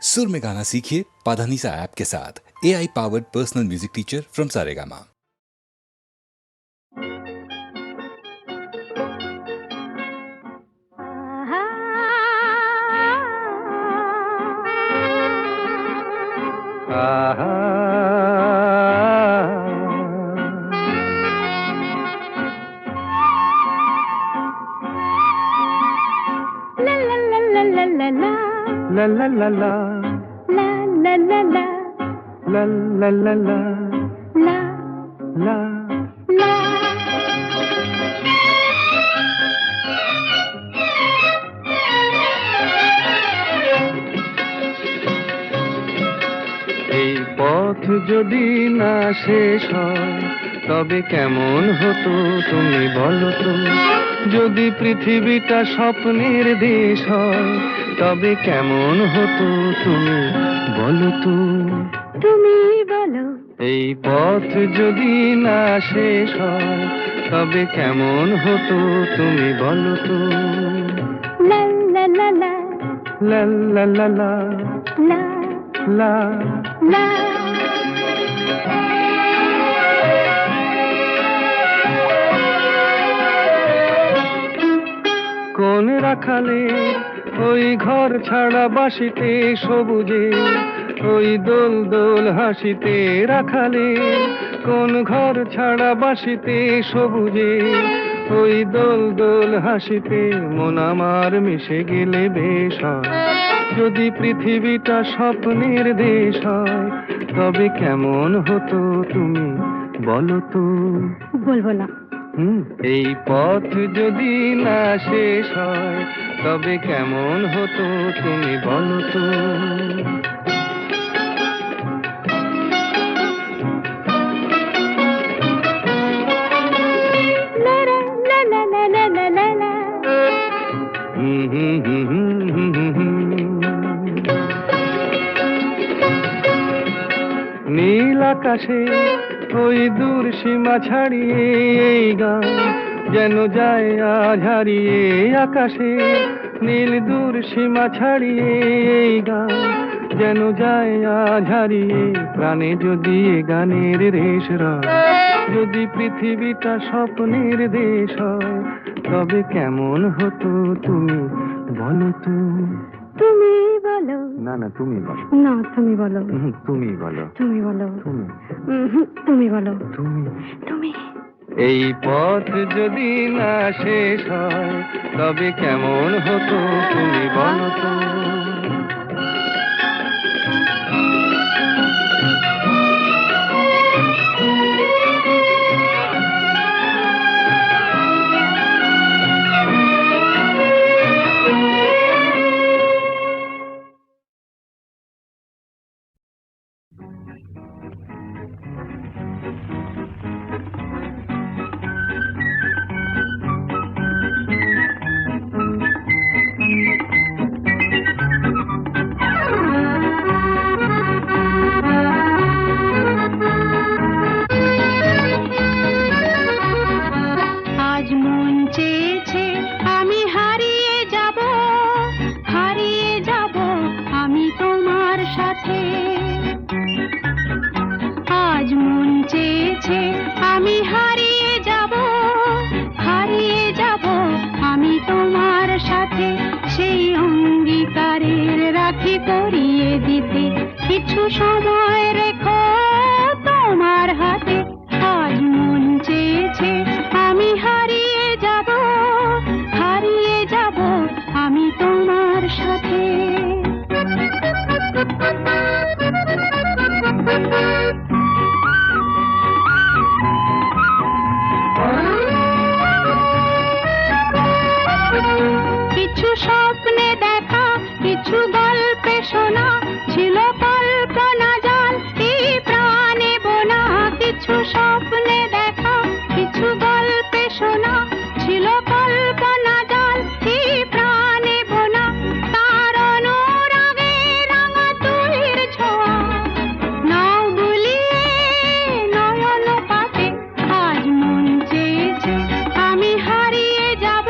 सुर में गाना सीखिए पाधानीसा ऐप के साथ। AI powered personal music teacher from Saregama. La la la la la la la la la la la la la la la এই পথ যদি না শেষ হয় তবে কেমন হতো তুমি বলো তো। যদি পৃথিবীটা স্বপ্নের দেশ হয় তবে কেমন হতো তুমি বলো তো। তুমি বলো। এই পথ যদি না শেষ হয় তবে কেমন হতো তুমি বলো তো। লা লা লা লা লা লা লা লা লা লা লা। কোন রাখালে ওই ঘর ছাড়া বাসিতে সবুজে ওই দোল দোল হাসিতে রাখালে কোন ঘর ছাড়া বাসিতে সবুজে ওই দোল দোল হাসিতে মন আমার মিশে গেলে বেশ হয়। যদি পৃথিবীটা স্বপ্নের দেশ হয় তবে কেমন হতো তুমি বলো তো। বলবো না। এই পথ যদি না শেষ হয় তবে কেমন হতো তুমি বলো তো। নীল আকাশে ওই দূর সীমা ছাড়িয়ে এই গান যেন যায় আজ হারিয়ে। আকাশে নীল দূর সীমা ছাড়িয়ে এই গান যেন যায় আজ হারিয়ে। প্রাণে যদি এ গানের রেশ রয় যদি পৃথিবীটা স্বপ্নের দেশ হয় তবে কেমন হতো তুমি বলো তো। তুমি বলো। না না তুমি বলো। না তুমি বলো। তুমি বলো। তুমি বলো। তুমি তুমি বলো। তুমি তুমি। এই পথ যদি না শেষ হয় তবে কেমন হতো তুমি বলো তো। কিছু সময় রেখো তোমার হাতে। আজ মন চেয়েছে আমি হারিয়ে যাব আমি তোমার সাথে। কিছু স্বপ্নে দেখা কিছু গল্পে শোনা ছিল কল্পনা জাল এই প্রাণে বোনা। কিছু স্বপ্নে দেখা কিছু গল্পে শোনা ছিল কল্পনা জাল এই প্রাণে বোনা। তার অনুরাগে রাঙা তুলির ছোঁয়া নাও বুলিয়ে নয়ন পাতে। আজ মন চেয়েছে আমি হারিয়ে যাব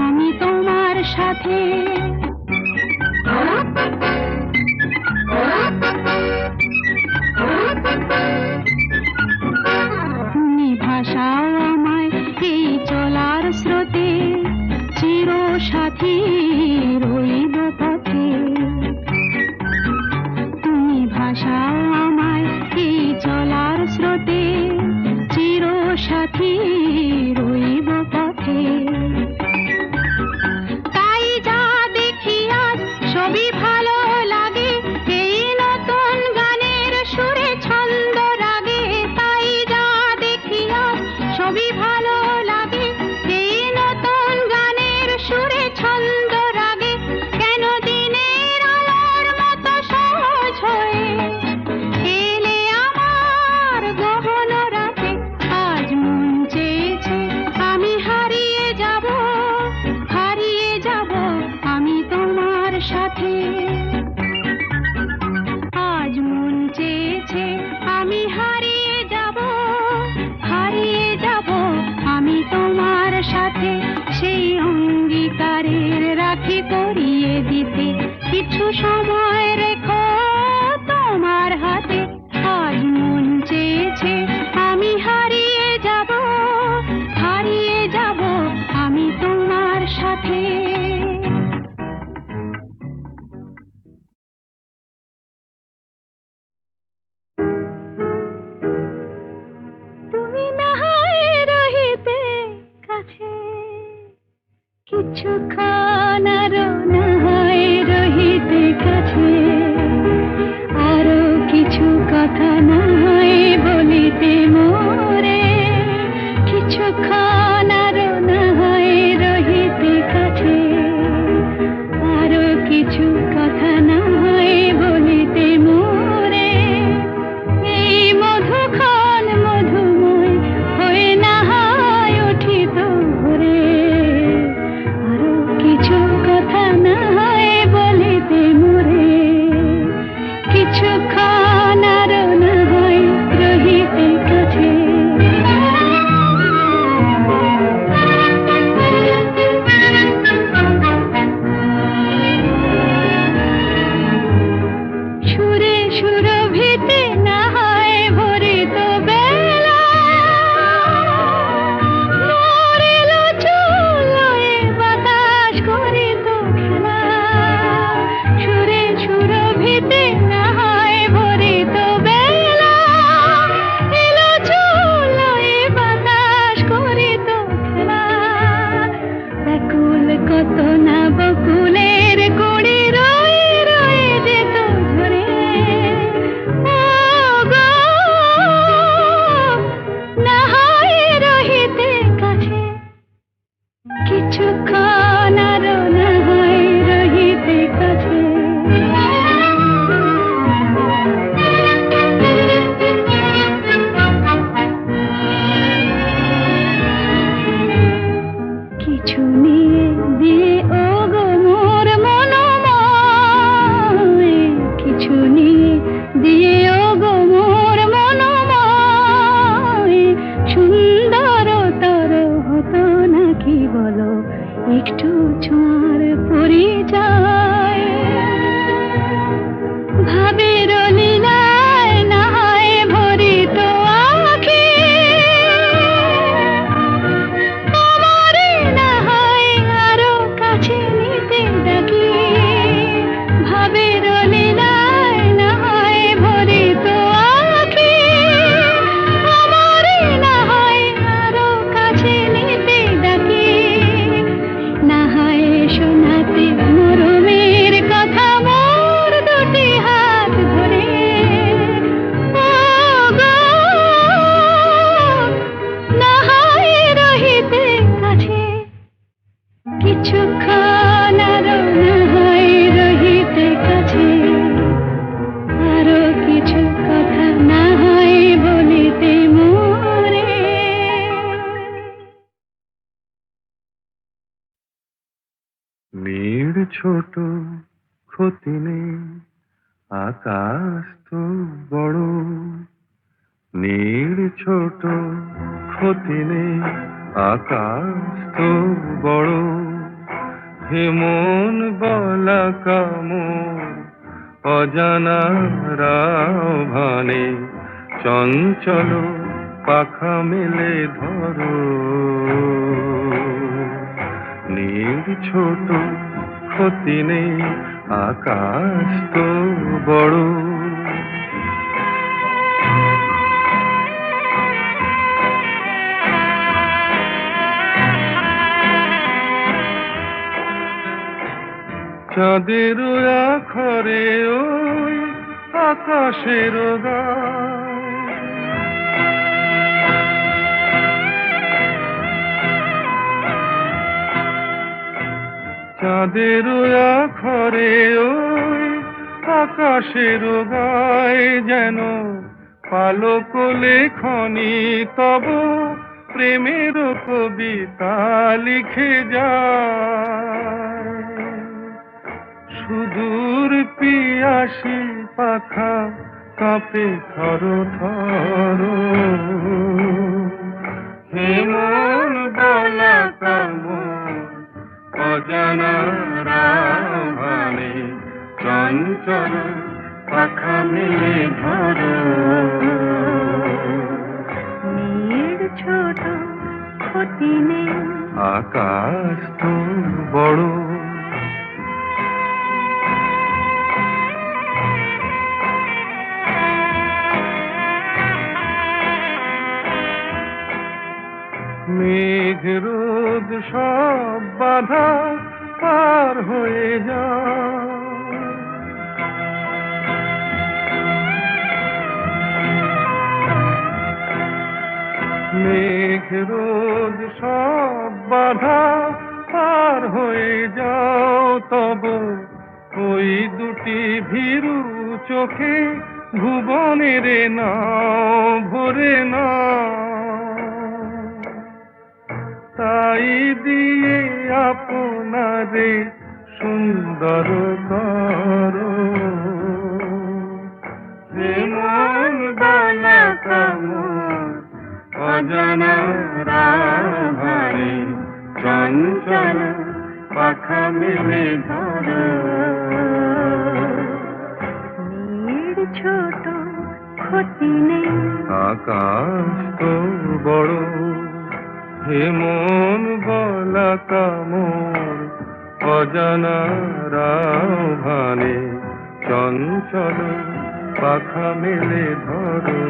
আমি তোমার সাথে। সাথে। আজ মন চেয়েছে আমি হারিয়ে যাব, হারিয়ে যাব আমি তোমার সাথে। সেই অঙ্গীকারের রাখি পরিয়ে দিতে কিছু সময় রেখো তোমার হাতে। আজ মন চেয়েছে আমি হারিয়ে যাব, হারিয়ে যাব আমি তোমার সাথে। তুমি না হয় রহিতে কাছে, কিছুক্ষণ আরো না হয় রহিতে কাছে। আরো কিছু কথা না হয় বলিতে মোরে, কিছুক্ষণ আরো না হয় রহিতে কাছে। আরো কিছু কথা না হয় বলিতে মোরে। এই মধুক্ষণ মধুময় হয়ে না হয় উঠিত ভোরে। আরো কিছু কথা না হয় বলিতে মোরে, কিছুক্ষণ আরো না হয় রহিতে কাছে। সুরে সুরভিতে না হয় ভরিত বেলা, মরিল চুলোয় বাতাস করিত খেলা। সুরে সুরভিতে না হয় ভরিত বেলা, এলো চুলোয় বাতাস করিত খেলা। ব্যাকুল কত না বকুলের কুড়ি রয়ে রয়ে যেত ঝরে। ও গো, না হয় রহিতে কাছে, কিছুক্ষণ আরো না হয় রহিতে কাছে। কিছু নিয়ে দিয়ে ও গো মোর মনোময়, কিছু নিয়ে দিয়ে ও গো মোর মনোময়। সুন্দর তর হতো নাকি বলো একটু ছোঁয়ার পরিচয়। ভাবের লীলায় না হয় ভরিত আঁখি, তোমারে না হয় আরো কাছে নিতে ডাকি। ভাবের লীলায় না হয় ভরিত আঁখি, তোমারে না হয় আরো কাছে নিতে ডাকি। না হয় শোনাতে মরমের কথা মোর দুটি হাত ধরে। ও গো, না হয় রহিতে কাছে, কিছুক্ষণ আরো না হয় রহিতে কাছে। আরো কিছু কথা না হয় বলিতে মোরে। নীড় ছোট ক্ষতি নেই, আকাশ তো বড়। নীড় ছোট ক্ষতি নেই, আকাশ তো বড়। হেমন বলা কামর অজানা রাভানে, চঞ্চল পাখা মেলে ধরো। নীড় ছোট ক্ষতি নেই, আকাশ তো বড়। চাঁদের আখরে ওই আকাশের গায়, চাঁদের আখরে ওই আকাশের গায়। যেন পালক লেখনি তব প্রেমের কবিতা লিখে যায়। সুদূর পিয়াসী পাখা কাঁপে থর থর। হেমন বলা কামন অজানা রাভানে চঞ্চল পাখা মেলে ধরো। মেয়ের ছোট ক্ষতি নেই, আকাশ তো বড়। মেঘ রোদ সব বাধা পার হয়ে যায়। মেঘ রোদ সব বাধা পার হয়ে যাও, তব ওই দুটি ভীরু চোখে ভুবনের নাও ভরে নাও। তাই দিয়ে আপনারে সুন্দর করো। যেমন বালা কামন অজানা রাভানে চঞ্চল পাখা মেলে ধরো। মেয়ের ছোট ক্ষতি নেই, আকাশ তো বড়। হেমন বলা কামর অজানা রাভানে চঞ্চল পাখা মেলে ধরো।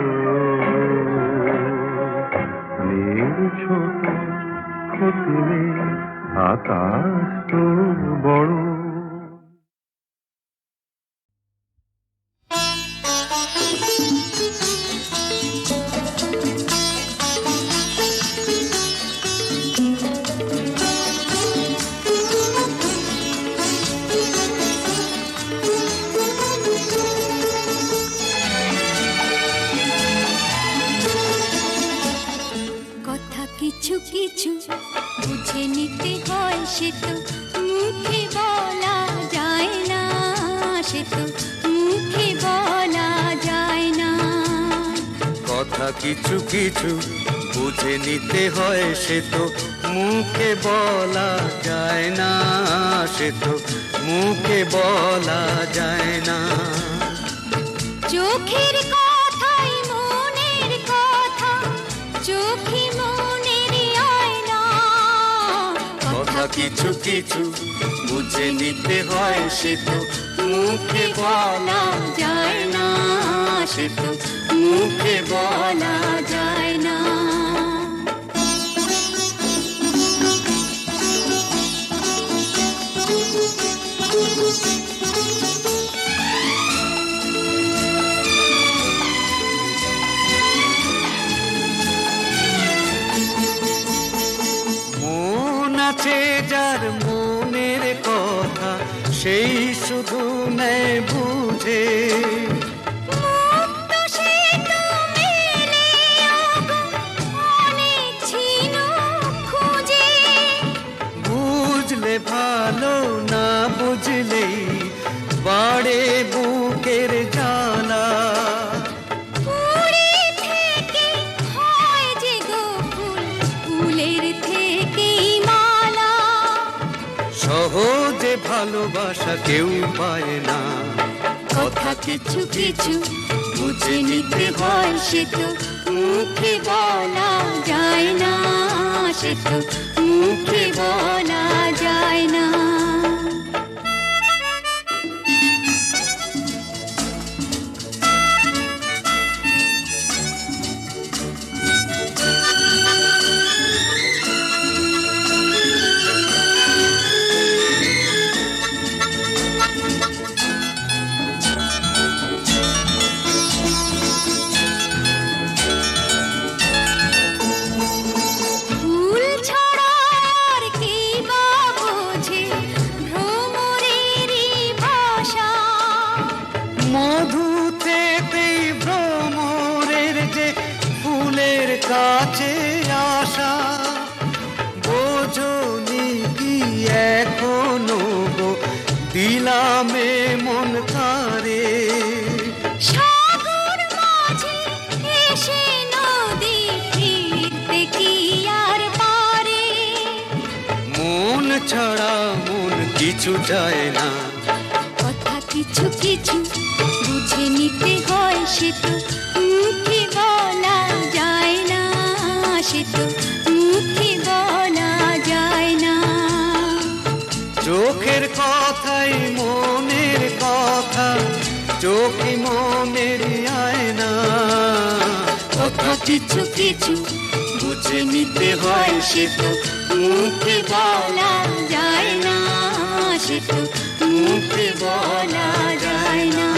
নীল ছোট ক্ষতি নেই, আকাশ তো বড়। কিছু কিছু বুঝে নিতে হয়, সে তো মুখে বলা যায় না, সে তো মুখে বলা যায় না। কথা কিছু কিছু বুঝে নিতে হয়, সে তো মুখে বলা যায় না, সে তো মুখে বলা যায় না। চোখের কথাই মনের কথা, চোখে মনের আয়না। কথা কিছু কিছু বুঝে নিতে হয়, সে তো মুখে বলা যায় না, সে তো মুখে বলা যায় না। মন আছে যার মনের কথা, সেই শুধু নেয় বুঝে। বুঝলে ভালো, না বুঝলেই বাড়ে বুকের জ্বালা। সহজে ভালোবাসা কেউ পায় না। কথা কিছু কিছু বুঝে নিতে হয়, সে তো মুখে বলা যায় না, সে তো মুখে বলা যায় না। কাছে আসা বোঝনি কি এখনো গো, দিলাম দিলামে মন কারে। সাগর মাঝে এসে নদী ফিরতে কি আর পারে। মন ছাড়া মন কিছু চায় না। কথা কিছু কিছু বুঝে নিতে হয়, সে তো মুখে বলা যায় না, সে তো মুখে বলা যায় না। চোখের কথাই মনের কথা, চোখে মনের আয়না। কথা কিছু কিছু বুঝে নিতে হয়, সে তো মুখে বলা যায় না, সে তো মুখে বলা যায় না।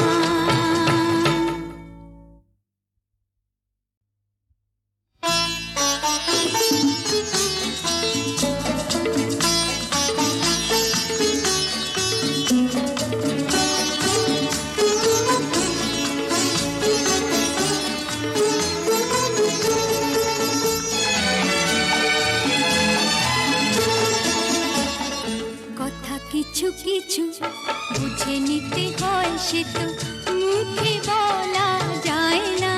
কথা কিছু কিছু বুঝে নিতে হয়, সে তো মুখে বলা যায় না,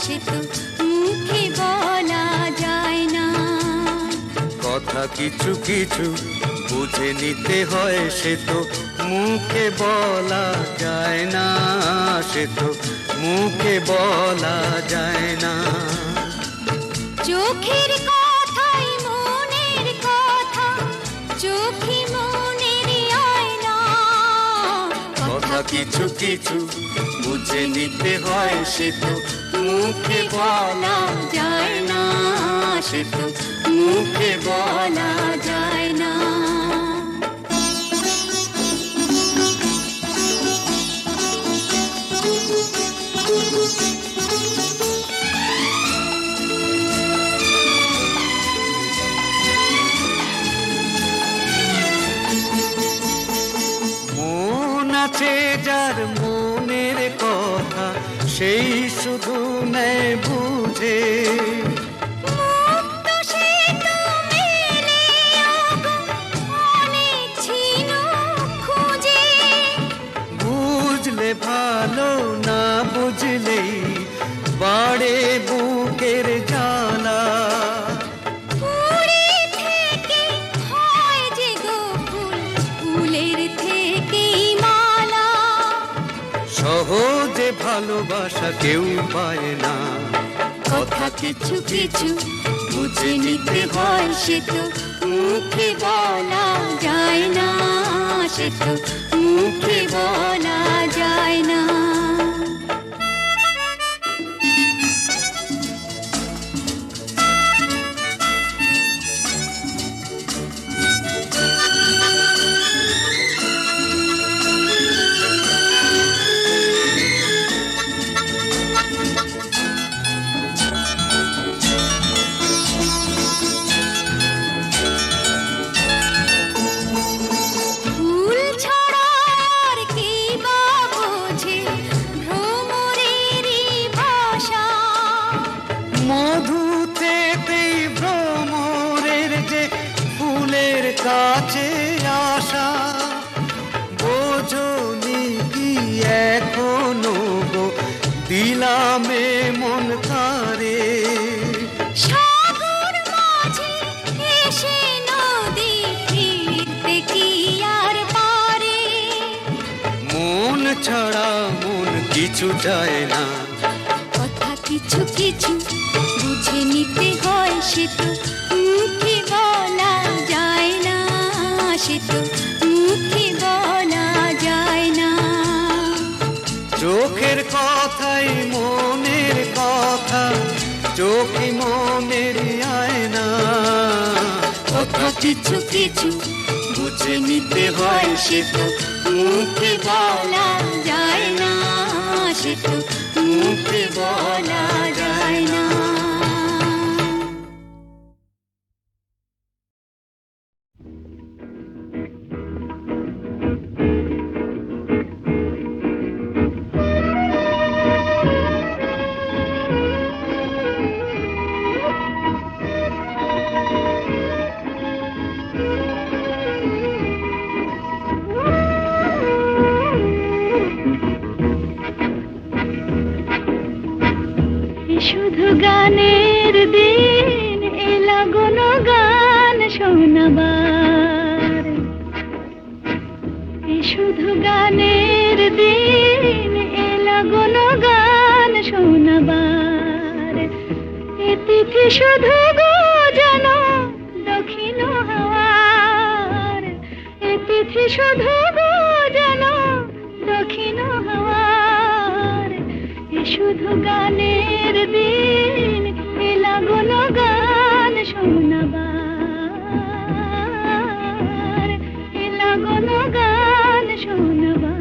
সে তো মুখে বলা যায় না। কথা কিছু কিছু বুঝে নিতে হয়, সে তো মুখে বলা যায় না, সে তো মুখে বলা যায় না। চোখের কথাই মনের কথা, চোখে মনের আয়না। কথা কিছু কিছু বুঝে নিতে হয়, সে তো মুখে বলা যায় না, সে তো মুখে বলা যায় না। মন আছে যার মনের কথা, সেই শুধু নেয় বুঝে। মুক্ত সে তো মেলে অনেক ছিল খুঁজে। বুঝলে ভালো, না বুঝলেই বাড়ে বুকের জ্বালা। ফুলের থেকে হয় যে গো ফুল, ফুলের থেকেই মালা। সহজে ভালোবাসা কেউ পায় না। কথা কিছু কিছু বুঝে নিতে হয়, সে তো মুখে বলা যায় না, সে তো মুখে বলা যায় না। ফুল ছাড়া আর কি বা বোঝে ভ্রমরেরই ভাষা। মধুতেই ভ্রমরের যে ফুলের কাছে আসা। বোঝনি কি এখনো গো দিলামে মন কারে। সাগর মাঝে এসে নদী ফিরতে কি আর পারে। মন ছাড়া মন কিছু চায় না। কথা কিছু কিছু বুঝে নিতে হয়, সে তো মুখে বলা যায় না, সে তো মুখে বলা যায় না। চোখের কথাই মনের কথা, চোখে মনের আয়না। কথা কিছু কিছু বুঝে নিতে হয়, সে তো মুখে বলা যায় না, সে তো মুখে বলা যায় না। গানের দিন এলা গুণ গান শোনাবার, এ শুধু গানের দিন এলা গুণ গান শোনাবার। এ তিথি শুধু গো জানো দক্ষিণ হাওয়ার, এ তিথি শুধু গো জানো দক্ষিণ হাওয়ার। এ শুধু গানের দিন এলা গুণ গান শোনাবার, এলা গুণ গান শোনাবার।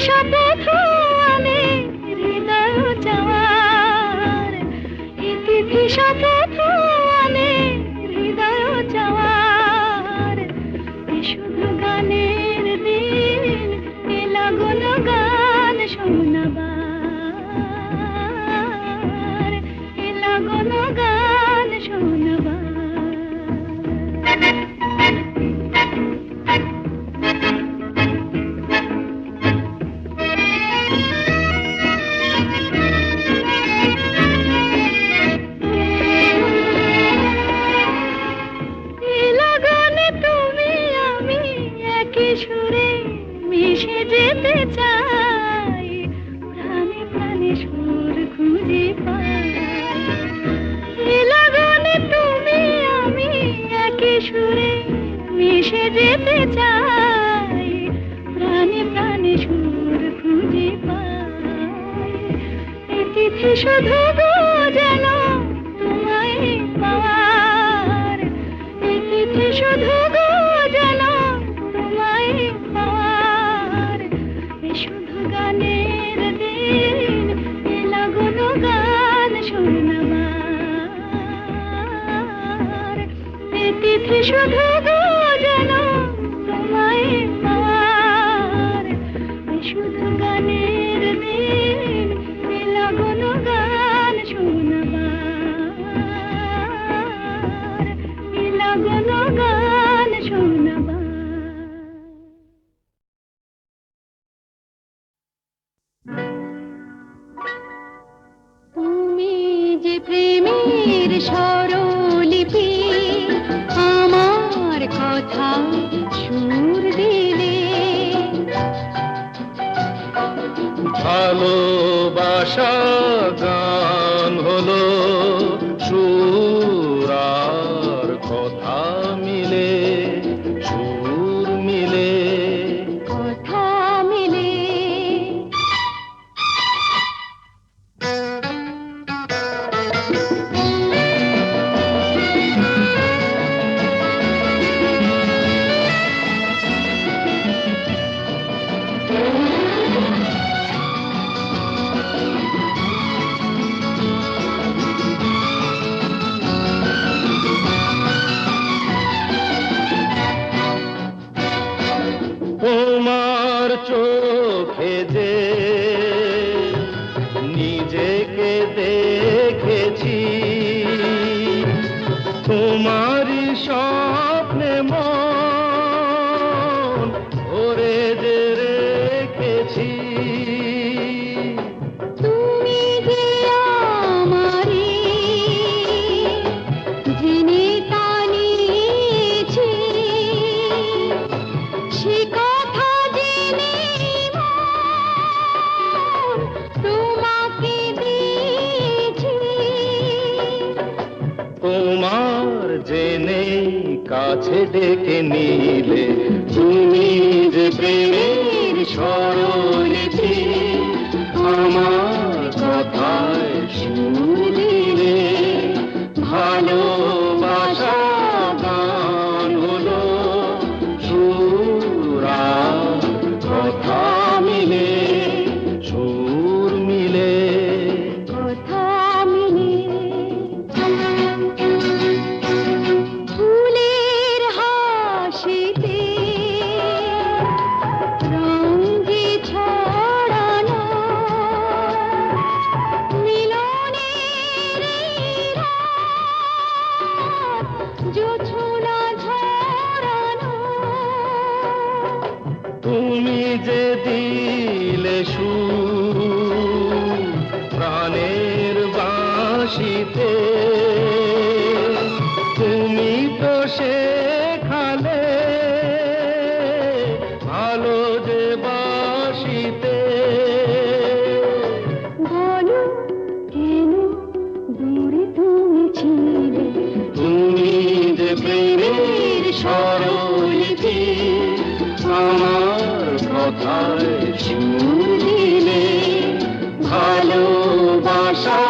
শপথ আনে হৃদয় চাওয়ার, এ তিথি শপথ আনে হৃদয় চাওয়ার। এ শুধু গানের দিন এলা গুণ গান শোনাবার, এলা গুণ গান শোনাবার। সুরে মিশে যেতে চাই, প্রাণে প্রাণে সুর খুঁজে পাই। এ লগনে তুমি আমি একই সুরে মিশে যেতে চাই, প্রাণে প্রাণে সুর খুঁজে পাই। এ তিথি শুধু গো জানো তোমায় পাওয়ার, এ তিথি শুধু গো জানো পাওয়ার। এ শুধু গানের দিন এলা গুণ গান শোনাবার, এ তিথি শুধু গো জানো তোমায় পাওয়ার। এ শুধু গানের দিন এলা গুণ গান শোনাবার, এলা গুণ গান শোনাবার। তুমি যে প্রেমের স্বরলিপি, আমার কথা সুর দিলে। ভালোবাসা গান হলো সুর আর কথা মিলে, সুর মিলে কথা মিলে। তোমার চোখে যে নিজেকে দেখেছি, তোমারই স্বপ্নে মন ভরে যে রেখেছি। তুমি যে আমারি জেনে তা নিয়েছি, সে কথা জেনে মন তোমাকে দিয়েছি। তোমার জেনে কাছে ডেকে নিলে, তুমি যে প্রেমের স্বরলিপি, আমার কথায় সুর দিলে। ভালোবাসা গান হাসিতে তুমি তো শেখালে ভালো যে বাসিতে। বলো কেন দূরে তুমি ছিলে, তুমি যে প্রেমের স্বরলিপি আমার কথায় সুর দিলে, ভালোবাসা